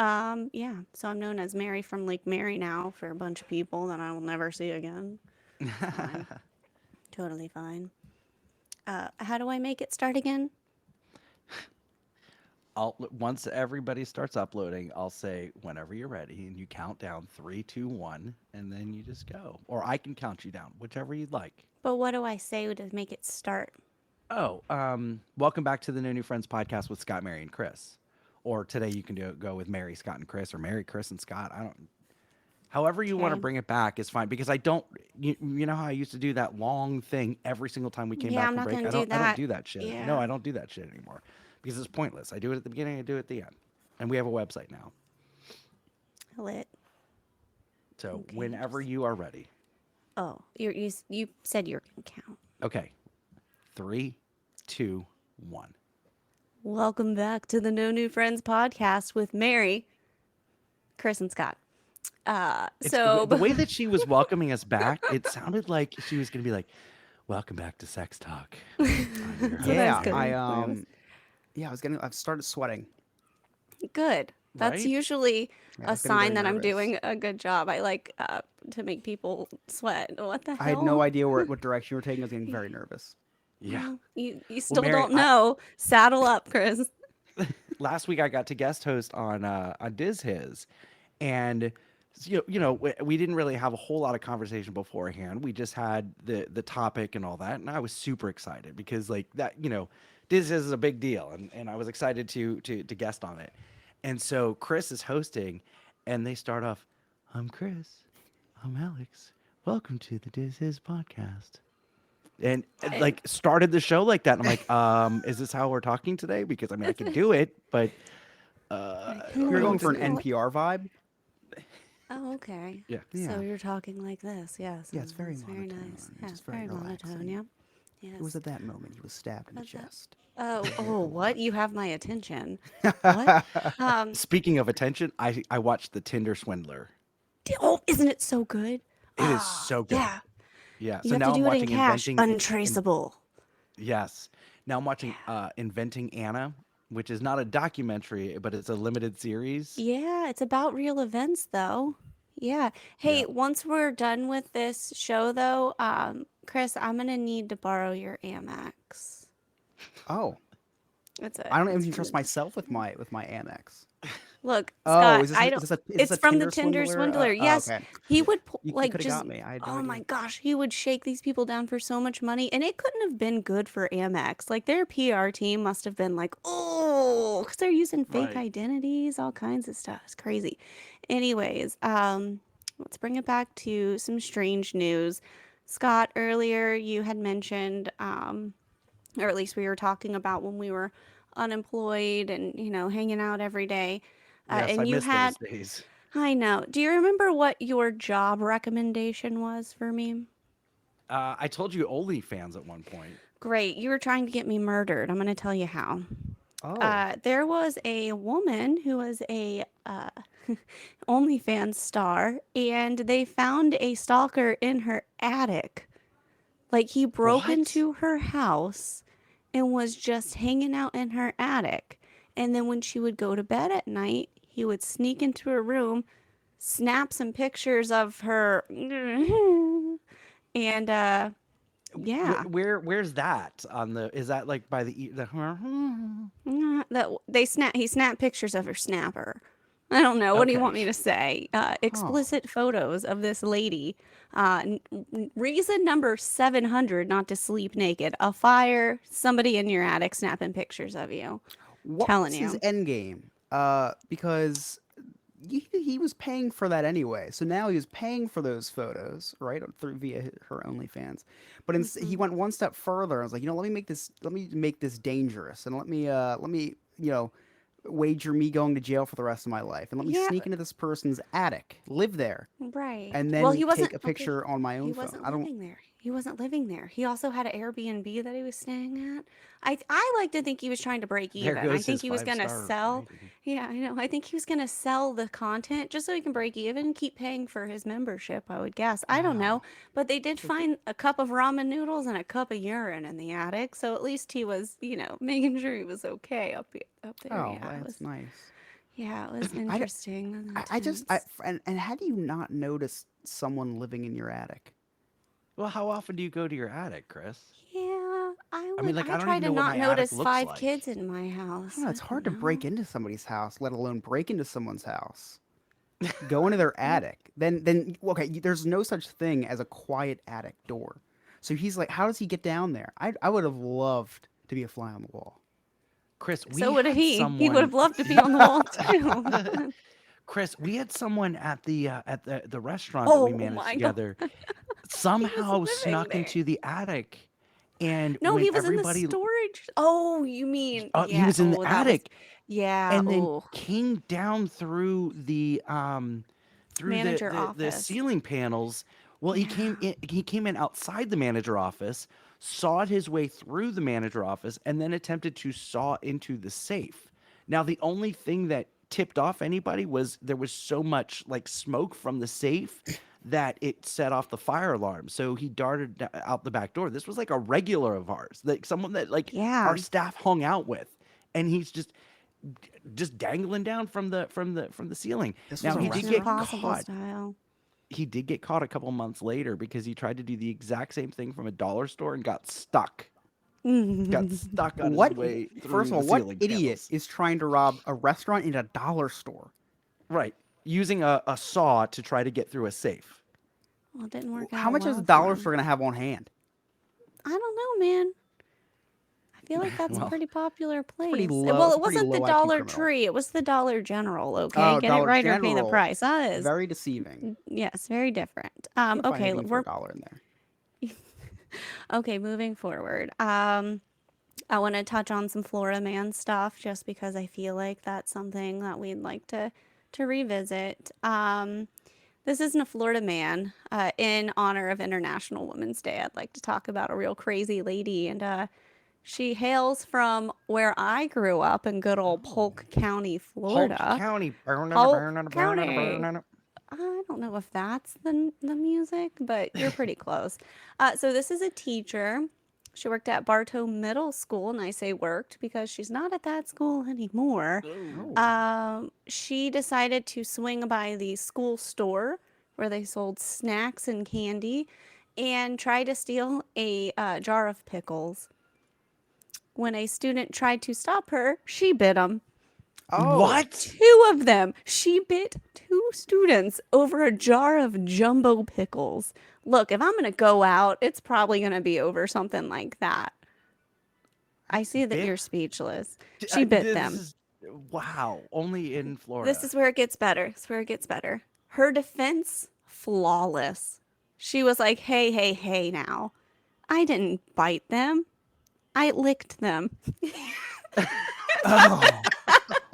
Yeah. So I'm known as Mary from Lake Mary now for a bunch of people that I will never see again. It's fine. Totally fine. How do I make it start again? Once everybody starts uploading, I'll say whenever you're ready, and you count down three, two, one, and then you just go. Or I can count you down, whichever you'd like. But what do I say to make it start? Oh, welcome back to the No New Friends podcast with Scott, Mary, and Chris. Or today you can go with Mary, Scott, and Chris, or Mary, Chris, and Scott. I don't. However you want to Okay. bring it back is fine because I don't. You know how I used to do that long thing every single time we came Yeah, back I'm from not break. gonna I do don't. I don't that. do that shit. No, Yeah. I don't do that shit anymore because it's pointless. I do it at the beginning. I do it at the end, and we have a website now. Lit. So Okay. whenever Just. you are ready. Oh, you said you were gonna count. Okay. Three, two, one. Welcome back to the No New Friends podcast with Mary, Chris, and Scott. It's So the way that she was welcoming us back. It sounded like she was going to be like, "Welcome back to Sex Talk. I'm your that's what I host, was Yeah, Mary." I've started sweating. good. That's Right? usually Yeah, I a was getting very sign that I'm nervous. doing a good job. I like to make people sweat. What the I had no hell? idea what direction you were taking. I was getting very nervous. Yeah. Well, you Well, still Mary, don't know. Saddle up, Chris. last week I got to guest host on Diz His, and we didn't really have a whole lot of conversation beforehand. We just had the topic and all that, and I was super excited because like that, Diz His is a big deal, and I was excited to guest on it. And so Chris is hosting, and they start off, "I'm Chris, I'm Alex. Welcome to the Diz His podcast." And And like started the show like that. And I'm like, is this how we're talking today? Because I mean, I it's could do it, but I I kind don't of You were know want going what to for an do. to. NPR vibe. Oh, okay. Yeah. So Yeah, you're talking like this. Yes, yeah, it's very that's very nice. monotone. Yeah, It's just very very monotone. relaxing. Yeah. It was Yes. at that moment he was stabbed in the That. chest. Oh, what? You have my attention. What? Um. Speaking of attention, I watched The Tinder Swindler. Oh, isn't it so good? It is Ah, so good. yeah. Yeah. You So have to now I'm do it in watching cash, untraceable. Yes. Now I'm watching Yeah. Inventing Anna, which is not a documentary, but it's a limited series. Yeah, it's about real events though. Yeah. Yeah. Hey, once we're done with this show though, Chris, I'm gonna need to borrow your Amex. Oh, It's a I don't it's even from trust the myself with my Amex. look, Oh, Scott, I don't is this it's a from the Tinder Tinder swindler? Swindler. Oh, Yes, okay. he would You like could have just got me. I had no oh my idea. gosh, he would shake these people down for so much money and it couldn't have been good for Amex. Like their PR team must have been like, "Oh, cuz they're using fake Right. identities, all kinds of stuff. It's crazy." Anyways, let's bring it back to some strange news. Scott, earlier you had mentioned or at least we were talking about when we were unemployed and hanging out every day. Yes, I And you miss those had, days. I know. Do you remember what your job recommendation was for me? I told you OnlyFans at one point. Great. You were trying to get me murdered. I'm going to tell you how. Oh, There was a woman who was a OnlyFans star, and they found a stalker in her attic. Like he broke What? into her house and was just hanging out in her attic. And then when she would go to bed at night, he would sneak into her room, snap some pictures of her, and yeah, Where's that on the? Is that like by the? that he snapped pictures of her snapper. I don't know. What do you Okay. want me to say? huh. Explicit photos of this lady. Reason number 700 not to sleep naked. A fire, somebody in your attic snapping pictures of you. What Telling was his you. end game? Because he was paying for that anyway. So now he was paying for those photos, right, through via her OnlyFans. But he went one step further. I was like, let me make this dangerous, and let me, wager me going to jail for the rest of my life, and let me Yeah, sneak into this person's attic, live there, right. and Well, then he wasn't take a okay. picture on my He own phone. wasn't I don't. living there. He wasn't living there. He also had an Airbnb that he was staying at. I like to think he was trying to break There even. I goes think his he was gonna five-star sell. rating. Yeah, I know. I think he was gonna sell the content just so he can break even and keep paying for his membership. I would guess. I don't know, Wow. but they did So th- find a cup of ramen noodles and a cup of urine in the attic. So at least he was, making sure he was okay up there. oh, Yeah, it that's was. nice. Yeah, it was I, d- interesting and I just I intense. and how do you not notice someone living in your attic? Well, how often do you go to your attic, Chris? Yeah, I I mean, would. like, I I don't try even to know what not my attic notice looks 5 kids like. in my I don't house. know. I It's don't hard to break know. into somebody's house, let alone break into someone's house. Go into their attic. Then okay, there's no such thing as a quiet attic door. So he's like, how does he get down there? I would have loved to be a fly on the wall. Chris, So we would had he. He would someone. have loved to be on the wall too. Chris, we had someone at the restaurant that we Oh managed my god, together he was somehow living snuck there. into the attic, and No, when he was in the everybody, storage. Oh, you mean he yeah? was in the Oh, that was attic, yeah. and then Oh, came down through manager the office. ceiling panels. Well, Yeah. he came in outside the manager office, sawed his way through the manager office, and then attempted to saw into the safe. Now, the only thing that tipped off anybody was there was so much like smoke from the safe that it set off the fire alarm. So he darted out the back door. This was like a regular of ours, like someone that like our Yeah. staff hung out with, and he's just dangling down from the ceiling. This was Now a he did Mission get restaurant. Impossible caught. style. He did get caught a couple months later because he tried to do the exact same thing from a dollar store and got stuck. Got stuck on his What? way First through of the all, what ceiling idiot panels. is trying to rob a restaurant in a dollar store? Right. Using a saw to try to get through a safe. Well, it didn't work How out much is a well for dollar him. store gonna have on hand? I don't know, man. I feel like that's a Well, pretty popular It's pretty place. low. Well, It's it a pretty wasn't the low IQ Dollar criminal. Tree. It was the Dollar General. Okay, Oh, get it Dollar right or pay the General, price. That is very deceiving. yes, very different. You can find Okay, anything for a we're dollar in there. okay. Moving forward. I want to touch on some Florida Man stuff just because I feel like that's something that we'd like to revisit. This isn't a Florida man. In honor of International Women's Day, I'd like to talk about a real crazy lady, and she hails from where I grew up in good old oh. Polk County, Polk Florida. County. Polk County. I don't know if that's the music, but you're pretty close. So this is a teacher. She worked at Bartow Middle School, and I say worked because she's not at that school anymore. Oh. Oh, She decided to swing by the school store where they sold snacks and candy and try to steal a jar of pickles. When a student tried to stop her, she bit him. oh, What? Two of them. She bit two students over a jar of jumbo pickles. Look, if I'm going to go out, it's probably going to be over something like that. I see that Bit? you're speechless. She bit This them. is wow. Only in This Florida. is where it gets better. It's where it gets better. Her defense, flawless. She was like, hey, hey, hey, now. I didn't bite them. I licked them. oh,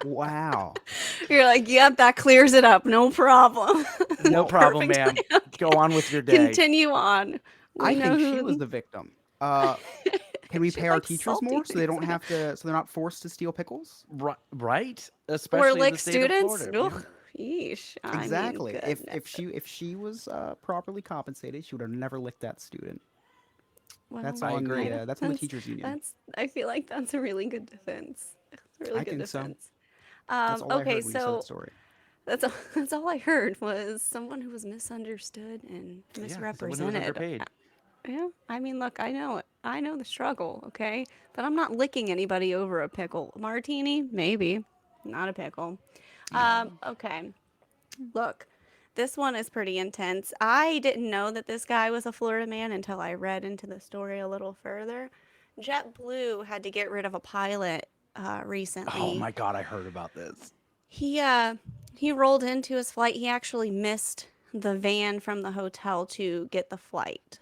wow. You're like, yep, that clears it up. No problem. No Well, problem, Perfectly ma'am. okay. Go on with your day. Continue on. We I know think she was who. the victim. Can we She pay our likes teachers salty more so they things. don't have to, so they're not forced to steal pickles? Right? Or Especially in the lick state of students. Florida. Yeah. Ugh, yeesh. I mean, Exactly. If goodness. she was properly compensated, she would have never licked that student. That's Well, I on I the agree. don't. that's on the teachers union. I feel like that's a really good defense. It's a really I good think so. defense. That's all I Okay, heard when you said that so story. that's all I heard was someone who was misunderstood and Yeah. Someone who was misrepresented. underpaid. Yeah, I mean, look, I know it. I know the struggle, okay? But I'm not licking anybody over a pickle. Martini, maybe, not a pickle. No. Okay. Look, this one is pretty intense. I didn't know that this guy was a Florida man until I read into the story a little further. JetBlue had to get rid of a pilot Oh recently. my God, I heard about this. He uh he rolled into his flight. He actually missed the van from the hotel to get the flight.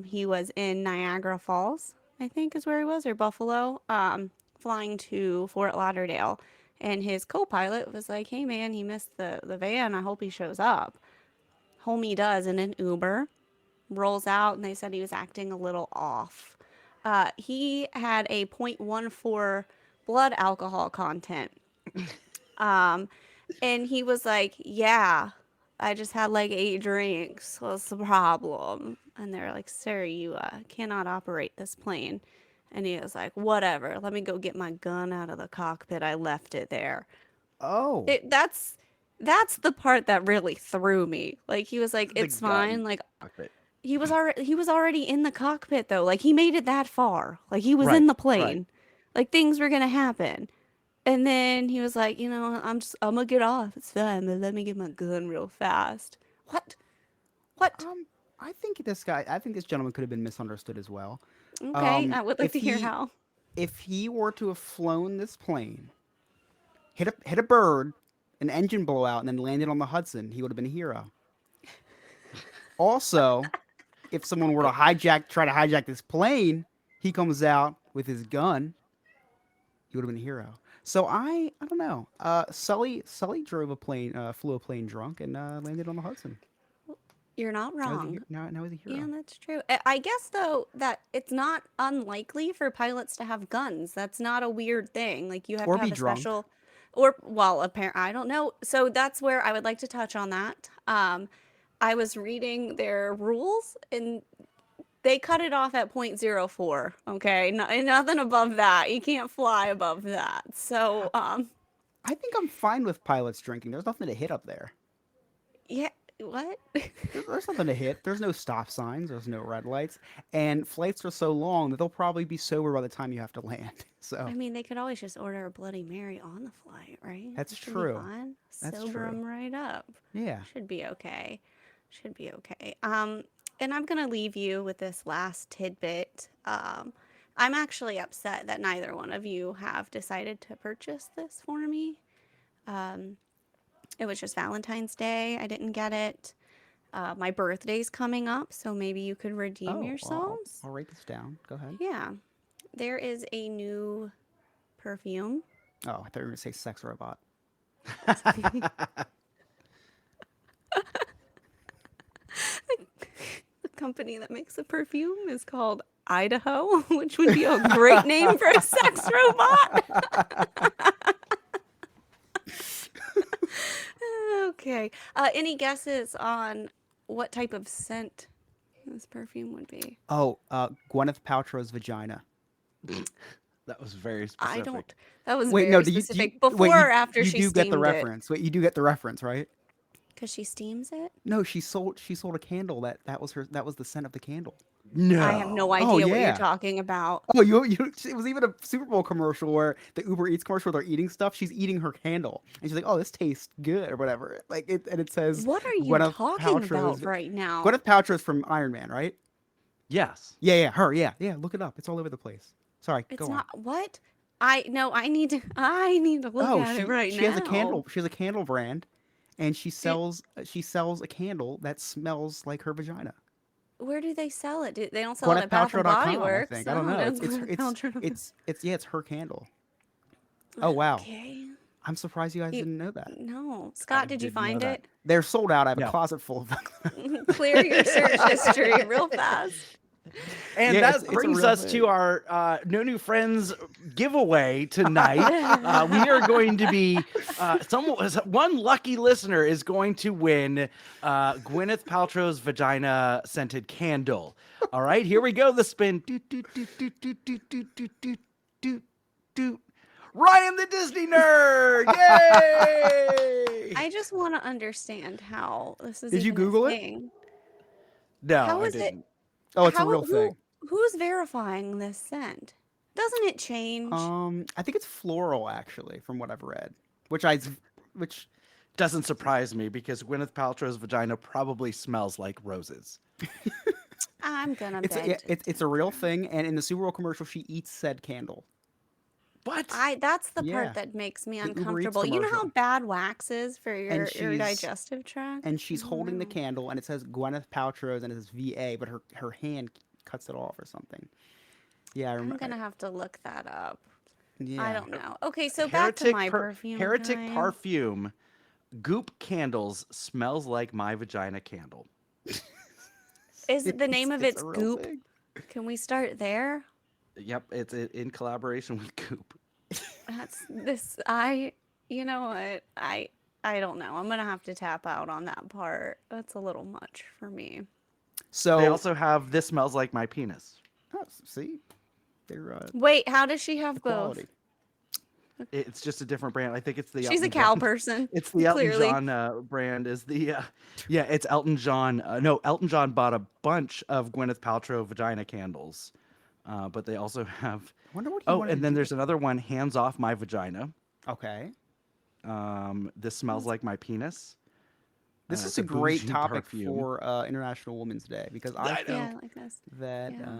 He was in Niagara Falls, I think is where he was, or Buffalo, flying to Fort Lauderdale. And his co-pilot was like, "Hey man, he missed the van. I hope he shows up." Homie does in an Uber, rolls out, and they said he was acting a little off. He had a 0.14 blood alcohol content. Um, and he was like, "Yeah, I just had like 8 drinks. What's the problem?" And they're like, "Sir, you cannot operate this plane." And he was like, "Whatever. Let me go get my gun out of the cockpit. I left it there." Oh, That's the part that really threw me. Like he was like, The "It's fine." gun Like cockpit. he was already in the cockpit though. Like he made it that far. Like he was in Right, the right. plane. Like things were gonna happen. And then he was like, I'm gonna get off. It's fine, but let me get my gun real fast. What? What? um, I think this gentleman could have been misunderstood as well. Okay, I would like If to hear he how. if he were to have flown this plane, hit a bird, an engine blowout, and then landed on the Hudson, he would have been a hero. Also, if someone were to try to hijack this plane, he comes out with his gun, he would have been a hero. So I don't know. Sully drove a plane, flew a plane drunk, and landed on the Hudson. You're not wrong. Now he's a Yeah, hero. that's true. I guess though that it's not unlikely for pilots to have guns. That's not a weird thing. Like you have Or to be have a drunk. special, or well, apparent. I don't know. So that's where I would like to touch on that. I was reading their rules and they cut it off at point zero 0.04. Okay, nothing above that. You can't fly above that. So I think I'm fine with pilots drinking. There's nothing to hit up there. yeah. What? There's nothing to hit. There's no stop signs. There's no red lights. And flights are so long that they'll probably be sober by the time you have to land. I So mean, they could always just order a Bloody Mary on the flight, right? that's That should be true. fine. That's Sober true. them right up. Yeah. Should be okay. Should be okay. And I'm gonna leave you with this last tidbit. I'm actually upset that neither one of you have decided to purchase this for me. Um, it was just Valentine's Day. I didn't get it. My birthday's coming up, so maybe you could redeem Oh, yourselves. I'll write this down. Go ahead. Yeah, there is a new perfume. Oh, I thought you were going to say sex robot. The company that makes the perfume is called Idaho, which would be a great name for a sex robot. Okay. Any guesses on what type of scent this perfume would be? Oh, Gwyneth Paltrow's vagina. That was very I specific. don't. That was Wait, no, very do you specific. wait, Before or after you she do get the steamed it? reference. Wait, you do get the reference, right? Because she steams it? No, she sold a candle that was the scent of the candle. I have no No. Oh idea what you're yeah. talking about. Oh, you it was even a Super Bowl commercial where the Uber Eats commercial where they're eating stuff. She's eating her candle, and she's like, "Oh, this tastes good" or whatever. Like it, and it says What are you Gwyneth talking Paltrow's about right now? Gwyneth Paltrow's from Iron Man, right? Yes. Yeah, her. Yeah. Look it up. It's all over the place. Sorry, It's go on. not what? I no, I need to look Oh, at it right she has a now. candle. She has a candle brand, and Do, she sells a candle that smells like her vagina. where do they sell it? They don't sell it at Bath and Body GwynethPaltrow.com, I Works. think. I don't Oh, know. that's Gwyneth Paltrow. It's her candle. Oh wow. Okay. I'm surprised you guys You, didn't know that. no. I Scott, did you didn't know find that. it? They're sold out. I have a No. closet full of them. Clear your search history real fast. And Yeah, that it's a brings real us thing. to our No New Friends giveaway tonight. We are going to be one lucky listener is going to win Gwyneth Paltrow's vagina scented candle. All right, here we go. The spin. Doot, doot, doot, doot, doot, doot, doot, doot, doot, doot, doot. Ryan the Disney nerd! Yay! I just want to understand how this is Did you even a Google it? thing. No, How I is it? didn't. Oh, it's a How real thing. who's verifying this scent? Doesn't it change? I think it's floral actually, from what I've read. Which Doesn't surprise me because Gwyneth Paltrow's vagina probably smells like roses. I'm gonna it's beg to it's a real differ. thing. And in the Super Bowl commercial, she eats said candle. What? That's the part Yeah, that makes me the Uber Eats uncomfortable. You know how commercial. bad wax is for And your digestive tract? she's I don't holding the know. candle, and it says Gwyneth Paltrow's, and it says VA, but her hand cuts it off or something. Yeah, I I'm remember. gonna have to look that up. I Yeah. don't know. Okay, so back to my perfume Heretic time. Parfume Goop Candles smells like my vagina candle. Is the name of It's it's a real Goop? thing. Can we start there? Yep, it's in collaboration with Goop. That's this you know what? I don't know. I'm gonna have to tap out on that part. That's a little much for me. They So, also have This Smells Like My Penis. oh, see, they're Wait, how does she have both? equality. It's just a different brand. I think it's the She's a Elton cow John. person, It's the Elton clearly. John brand. Is the yeah? It's Elton John. No, Elton John bought a bunch of Gwyneth Paltrow vagina candles, but they also have. I wonder what he Oh, wanted and to then do with there's another one. Hands off my vagina. Okay. This smells like my penis. This is It's a a great bougie topic perfume. for International Women's Day because I I Yeah, know. I think like this. that Yeah.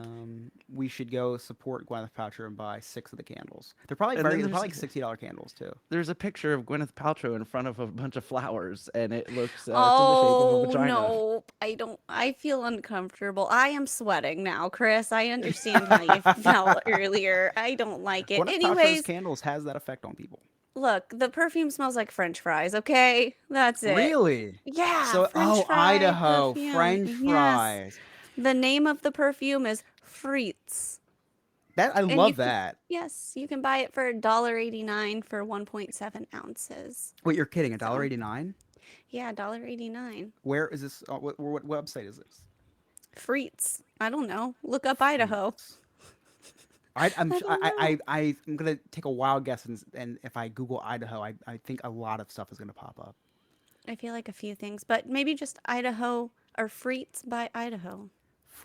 we should go support Gwyneth Paltrow and buy 6 of the candles. They're probably And then they're probably like $60 candles too. there's a picture of Gwyneth Paltrow in front of a bunch of flowers, and it looks it's in the shape of a Oh vagina. no, I don't. I feel uncomfortable. I am sweating now, Chris. I understand how you felt earlier. I don't like it. Gwyneth Paltrow's Anyways, candles has that effect on people. look, the perfume smells like French fries. Okay, that's it. Really? Yeah, So, French oh, fry Idaho perfume. French Yes. fries. The name of the perfume is Frites. That I And you love can, that. yes, you can buy it for $1.89 for 1.7 ounces. Wait, you're kidding? A dollar So, 89? yeah, $1.89. Where is this? What website is this? Frites. I don't know. Look up Idaho. Freaks. I, I'm I don't know. I'm gonna take a wild guess, and if I Google Idaho, I think a lot of stuff is gonna pop up. I feel like a few things, but maybe just Idaho or Frites by Idaho.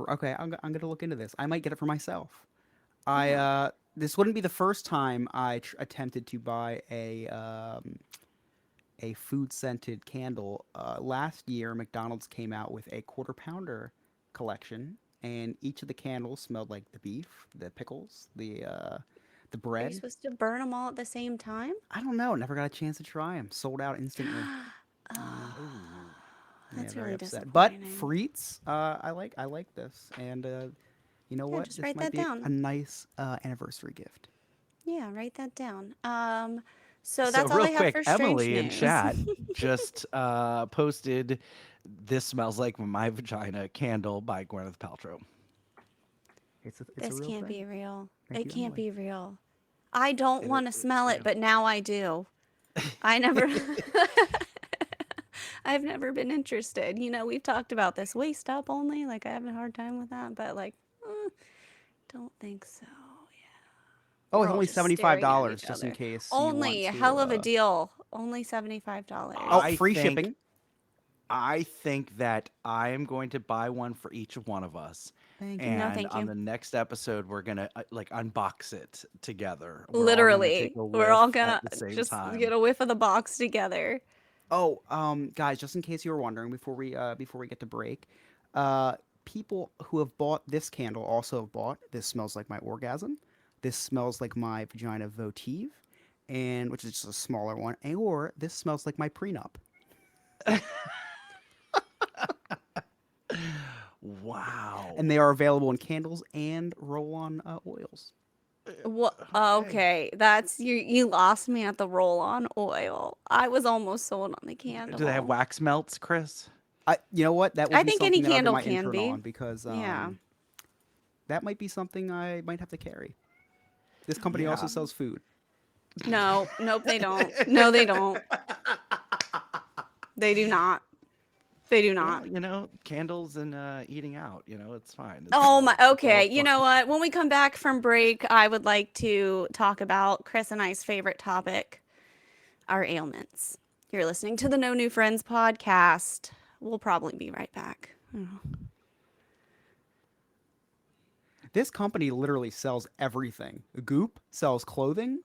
Okay, I'm gonna look into this. I might get it for myself. I Yeah. This wouldn't be the first time I attempted to buy a food scented candle. Last year, McDonald's came out with a quarter pounder collection, and each of the candles smelled like the beef, the pickles, the Are you bread. supposed to burn them all at the same time? I don't know. Never got a chance to try them. Sold out instantly. Oh, Yeah, that's very really upset. But disappointing. frites, I like this, and you know Yeah, what? just This write might that be a down. nice anniversary gift. Yeah, write that down. So So that's all real I have quick, for strange Emily in news. chat just posted "This Smells Like My Vagina" candle by Gwyneth Paltrow. It's a This real can't thing. be real. Thank It you, can't Emily. be real. I don't want to It's smell it, real. but now I do. I never I've never been interested. We've talked about this waist up only. Like I have a hard time with that, but like don't think so. Oh, We're it's all only just seventy five staring at dollars, each just in other. case you want Only a to. hell of a deal. Only $75. Oh, I free think shipping. I think that I am going to buy one for each of one of us. Thank you. No, And thank on you. the next episode, we're gonna like unbox it together. We're all gonna take Literally. a We're all whiff at gonna the same just time. get a whiff of the box together. Oh, guys, just in case you were wondering, before we get to break, people who have bought this candle also have bought "This Smells Like My Orgasm," "This Smells Like My Vagina Votive," and which is just a smaller one, or "This Smells Like My Prenup." Wow. And they are available in candles and roll-on oils. What? Okay. Okay, that's you. You lost me at the roll-on oil. I was almost sold on the Do they have candle. wax melts, Chris? You know what? That will I be think any something that I'll get candle my can intern be. on because Yeah. that might be something I might have to carry. This company also Yeah. sells food. No. Nope. They don't. No, they don't. They do not. They do not. Well, candles and eating out. It's fine. Oh my. It's all Okay. You fun. know what? When we come back from break, I would like to talk about Chris and I's favorite topic, our ailments. You're listening to the No New Friends podcast. We'll probably be right back. This company literally sells everything. Goop sells clothing,